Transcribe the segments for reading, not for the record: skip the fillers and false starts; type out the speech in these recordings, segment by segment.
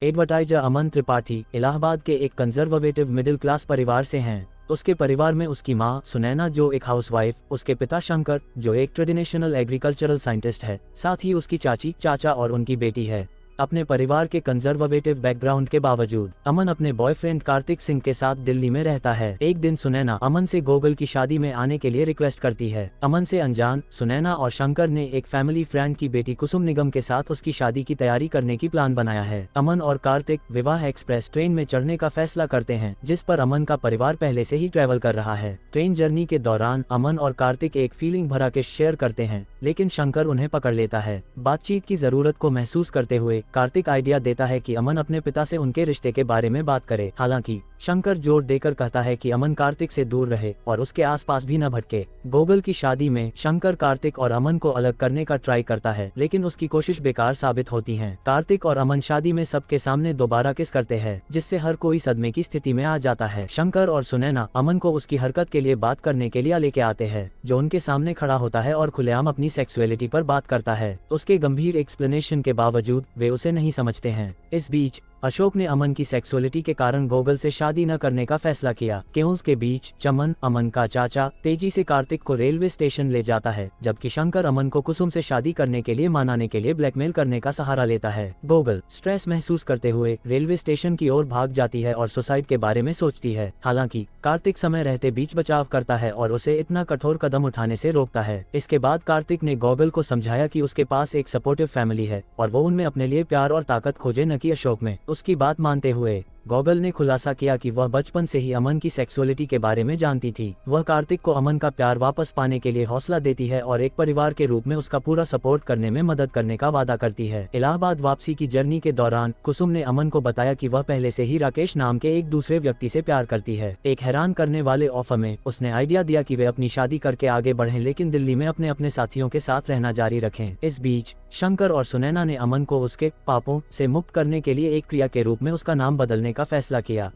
Advertiser अमन त्रिपाठी इलाहाबाद के एक conservative middle class परिवार से हैं। उसके परिवार में उसकी माँ सुनैना जो एक हाउसवाइफ, उसके पिता शंकर जो एक ट्रेडिशनल एग्रीकल्चरल साइंटिस्ट है, साथ ही उसकी चाची, चाचा और उनकी बेटी है। अपने परिवार के कंजर्वेटिव बैकग्राउंड के बावजूद अमन अपने बॉयफ्रेंड कार्तिक सिंह के साथ दिल्ली में रहता है। एक दिन सुनैना अमन से गोगल की शादी में आने के लिए रिक्वेस्ट करती है। अमन से अनजान सुनैना और शंकर ने एक फैमिली फ्रेंड की बेटी कुसुम निगम के साथ उसकी शादी की तैयारी करने की प्लान बनाया है। अमन और कार्तिक विवाह एक्सप्रेस ट्रेन में चढ़ने का फैसला करते हैं, जिस पर अमन का परिवार पहले से ही ट्रैवल कर रहा है। ट्रेन जर्नी के दौरान अमन और कार्तिक एक फीलिंग भरा किस शेयर करते हैं, लेकिन शंकर उन्हें पकड़ लेता है। बातचीत की जरूरत को महसूस करते हुए कार्तिक आइडिया देता है कि अमन अपने पिता से उनके रिश्ते के बारे में बात करे। हालांकि शंकर जोर देकर कहता है कि अमन कार्तिक से दूर रहे और उसके आसपास भी न भटके। गोगल की शादी में शंकर कार्तिक और अमन को अलग करने का ट्राई करता है, लेकिन उसकी कोशिश बेकार साबित होती है। कार्तिक और अमन शादी में सबके सामने दोबारा किस करते हैं, जिससे हर कोई सदमे की स्थिति में आ जाता है। शंकर और सुनैना अमन को उसकी हरकत के लिए बात करने के लिए लेके आते हैं, जो उनके सामने खड़ा होता है और खुलेआम अपनी सेक्सुअलिटी पर बात करता है। उसके गंभीर एक्सप्लेनेशन के बावजूद वे उसे नहीं समझते हैं। इस बीच अशोक ने अमन की सेक्सुअलिटी के कारण गोगल से शादी न करने का फैसला किया। केओस के बीच चमन अमन का चाचा तेजी से कार्तिक को रेलवे स्टेशन ले जाता है, जबकि शंकर अमन को कुसुम से शादी करने के लिए मनाने के लिए ब्लैकमेल करने का सहारा लेता है। गोगल स्ट्रेस महसूस करते हुए रेलवे स्टेशन की ओर भाग जाती है और सुसाइड के बारे में सोचती है। हालांकि कार्तिक समय रहते बीच बचाव करता है और उसे इतना कठोर कदम उठाने से रोकता है। इसके बाद कार्तिक ने गोगल को समझाया कि उसके पास एक सपोर्टिव फैमिली है और वो उनमें अपने लिए प्यार और ताकत खोजे, न कि अशोक में। उसकी बात मानते हुए गोगल ने खुलासा किया कि वह बचपन से ही अमन की सेक्सुअलिटी के बारे में जानती थी। वह कार्तिक को अमन का प्यार वापस पाने के लिए हौसला देती है और एक परिवार के रूप में उसका पूरा सपोर्ट करने में मदद करने का वादा करती है। इलाहाबाद वापसी की जर्नी के दौरान कुसुम ने अमन को बताया कि वह पहले से ही राकेश नाम के एक दूसरे व्यक्ति से प्यार करती है। एक हैरान करने वाले ऑफर में उसने आइडिया दिया कि वे अपनी शादी करके आगे बढ़ें, लेकिन दिल्ली में अपने अपने साथियों के साथ रहना जारी रखें। इस बीच शंकर और सुनैना ने अमन को उसके पापों से मुक्त करने के लिए एक क्रिया के रूप में उसका नाम बदलने का फैसला किया।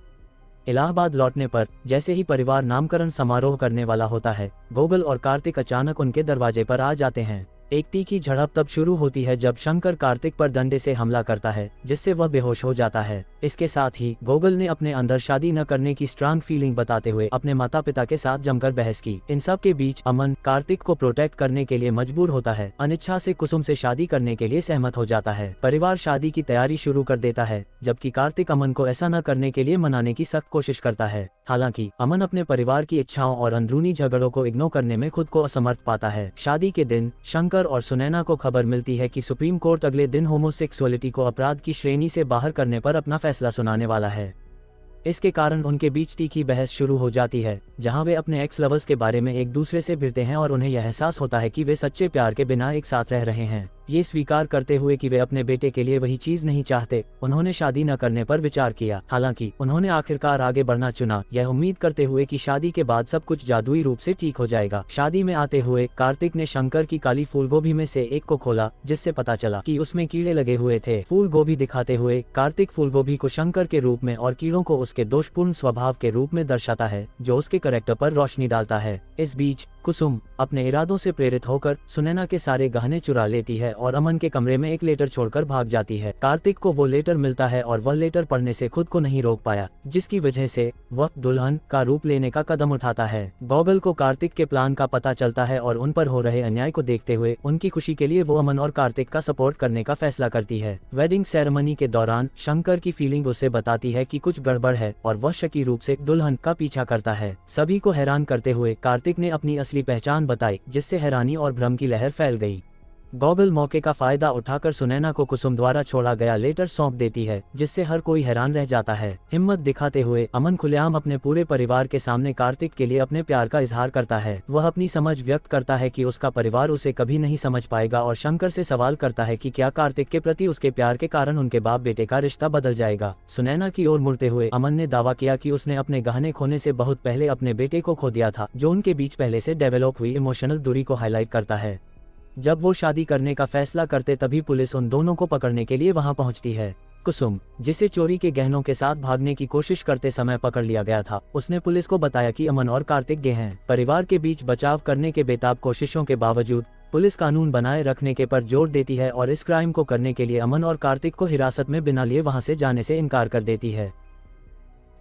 इलाहाबाद लौटने पर जैसे ही परिवार नामकरण समारोह करने वाला होता है, गोगल और कार्तिक अचानक उनके दरवाजे पर आ जाते हैं। एक तीखी झड़प तब शुरू होती है जब शंकर कार्तिक पर डंडे से हमला करता है, जिससे वह बेहोश हो जाता है। इसके साथ ही गोगल ने अपने अंदर शादी न करने की स्ट्रांग फीलिंग बताते हुए अपने माता पिता के साथ जमकर बहस की। इन सब के बीच अमन कार्तिक को प्रोटेक्ट करने के लिए मजबूर होता है। अनिच्छा से कुसुम से शादी करने के लिए सहमत हो जाता है। परिवार शादी की तैयारी शुरू कर देता है, जबकि कार्तिक अमन को ऐसा न करने के लिए मनाने की सख्त कोशिश करता है। हालांकि अमन अपने परिवार की इच्छाओं और अंदरूनी झगड़ों को इग्नोर करने में खुद को असमर्थ पाता है। शादी के दिन शंकर और सुनैना को खबर मिलती है कि सुप्रीम कोर्ट अगले दिन होमोसेक्सुअलिटी को अपराध की श्रेणी से बाहर करने पर अपना फैसला सुनाने वाला है। इसके कारण उनके बीच तीखी बहस शुरू हो जाती है, जहां वे अपने एक्स लवर्स के बारे में एक दूसरे से भिड़ते हैं और उन्हें यह एहसास होता है कि वे सच्चे प्यार के बिना एक साथ रह रहे हैं। ये स्वीकार करते हुए कि वे अपने बेटे के लिए वही चीज नहीं चाहते, उन्होंने शादी न करने पर विचार किया। हालांकि उन्होंने आखिरकार आगे बढ़ना चुना, यह उम्मीद करते हुए कि शादी के बाद सब कुछ जादुई रूप से ठीक हो जाएगा। शादी में आते हुए कार्तिक ने शंकर की काली फूलगोभी में से एक को खोला, जिससे पता चला कि उसमें कीड़े लगे हुए थे। फूलगोभी दिखाते हुए कार्तिक फूलगोभी को शंकर के रूप में और कीड़ों को उसके दोषपूर्ण स्वभाव के रूप में दर्शाता है, जो उसके कैरेक्टर पर रोशनी डालता है। इस बीच कुसुम अपने इरादों से प्रेरित होकर सुनैना के सारे गहने चुरा लेती है और अमन के कमरे में एक लेटर छोड़कर भाग जाती है। कार्तिक को वो लेटर मिलता है और वह लेटर पढ़ने से खुद को नहीं रोक पाया, जिसकी वजह से वह दुल्हन का रूप लेने का कदम उठाता है। गोगल को कार्तिक के प्लान का पता चलता है और उन पर हो रहे अन्याय को देखते हुए उनकी खुशी के लिए वो अमन और कार्तिक का सपोर्ट करने का फैसला करती है। वेडिंग सेरेमनी के दौरान शंकर की फीलिंग उसे बताती है कि कुछ गड़बड़ है और वह शकी रूप से दुल्हन का पीछा करता है। सभी को हैरान करते हुए कार्तिक ने अपनी असली पहचान बताई, जिससे हैरानी और भ्रम की लहर फैल गई। गोगल मौके का फायदा उठाकर सुनैना को कुसुम द्वारा छोड़ा गया लेटर सौंप देती है, जिससे हर कोई हैरान रह जाता है। हिम्मत दिखाते हुए अमन खुलेआम अपने पूरे परिवार के सामने कार्तिक के लिए अपने प्यार का इजहार करता है। वह अपनी समझ व्यक्त करता है कि उसका परिवार उसे कभी नहीं समझ पाएगा और शंकर से सवाल करता है कि क्या कार्तिक के प्रति उसके प्यार के कारण उनके बाप बेटे का रिश्ता बदल जाएगा। सुनैना की ओर मुड़ते हुए अमन ने दावा किया कि उसने अपने गहने खोने से बहुत पहले अपने बेटे को खो दिया था, जो उनके बीच पहले से डेवलप हुई इमोशनल दूरी को हाईलाइट करता है। जब वो शादी करने का फैसला करते तभी पुलिस उन दोनों को पकड़ने के लिए वहां पहुंचती है। कुसुम, जिसे चोरी के गहनों के साथ भागने की कोशिश करते समय पकड़ लिया गया था, उसने पुलिस को बताया कि अमन और कार्तिक गे हैं। परिवार के बीच बचाव करने के बेताब कोशिशों के बावजूद पुलिस कानून बनाए रखने के पर जोर देती है और इस क्राइम को करने के लिए अमन और कार्तिक को हिरासत में बिना लिए वहां से जाने से इनकार कर देती है।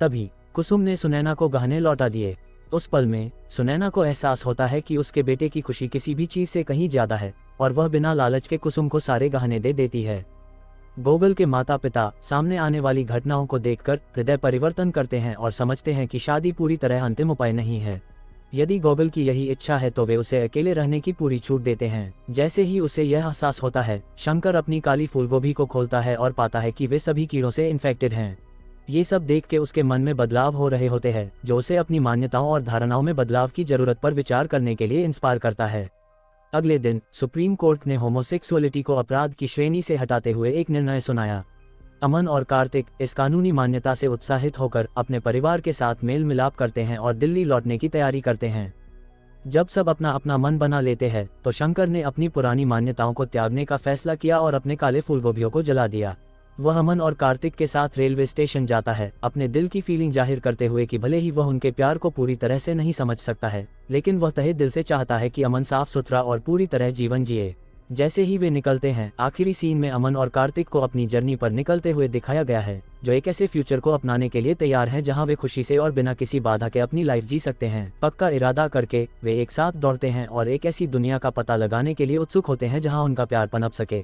तभी कुसुम ने सुनैना को गहने लौटा दिए। उस पल में सुनैना को एहसास होता है कि उसके बेटे की खुशी किसी भी चीज से कहीं ज्यादा है और वह बिना लालच के कुसुम को सारे गहने दे देती है। गोगल के माता पिता सामने आने वाली घटनाओं को देखकर हृदय परिवर्तन करते हैं और समझते हैं कि शादी पूरी तरह अंतिम उपाय नहीं है। यदि गोगल की यही इच्छा है तो वे उसे अकेले रहने की पूरी छूट देते हैं। जैसे ही उसे यह एहसास होता है, शंकर अपनी काली फूलगोभी को खोलता है और पाता है कि वे सभी कीड़ों से इन्फेक्टेड हैं। ये सब देख के उसके मन में बदलाव हो रहे होते हैं, जो उसे अपनी मान्यताओं और धारणाओं में बदलाव की जरूरत पर विचार करने के लिए इंस्पायर करता है। अगले दिन सुप्रीम कोर्ट ने होमोसेक्सुअलिटी को अपराध की श्रेणी से हटाते हुए एक निर्णय सुनाया। अमन और कार्तिक इस कानूनी मान्यता से उत्साहित होकर अपने परिवार के साथ मेल मिलाप करते हैं और दिल्ली लौटने की तैयारी करते हैं। जब सब अपना अपना मन बना लेते हैं तो शंकर ने अपनी पुरानी मान्यताओं को त्यागने का फैसला किया और अपने काले फूलगोभियों को जला दिया। वह अमन और कार्तिक के साथ रेलवे स्टेशन जाता है, अपने दिल की फीलिंग जाहिर करते हुए कि भले ही वह उनके प्यार को पूरी तरह से नहीं समझ सकता है, लेकिन वह तहे दिल से चाहता है कि अमन साफ सुथरा और पूरी तरह जीवन जिए। जैसे ही वे निकलते हैं, आखिरी सीन में अमन और कार्तिक को अपनी जर्नी पर निकलते हुए दिखाया गया है, जो एक ऐसे फ्यूचर को अपनाने के लिए तैयार हैं जहां वे खुशी से और बिना किसी बाधा के अपनी लाइफ जी सकते हैं। पक्का इरादा करके वे एक साथ दौड़ते हैं और एक ऐसी दुनिया का पता लगाने के लिए उत्सुक होते हैं जहां उनका प्यार पनप सके।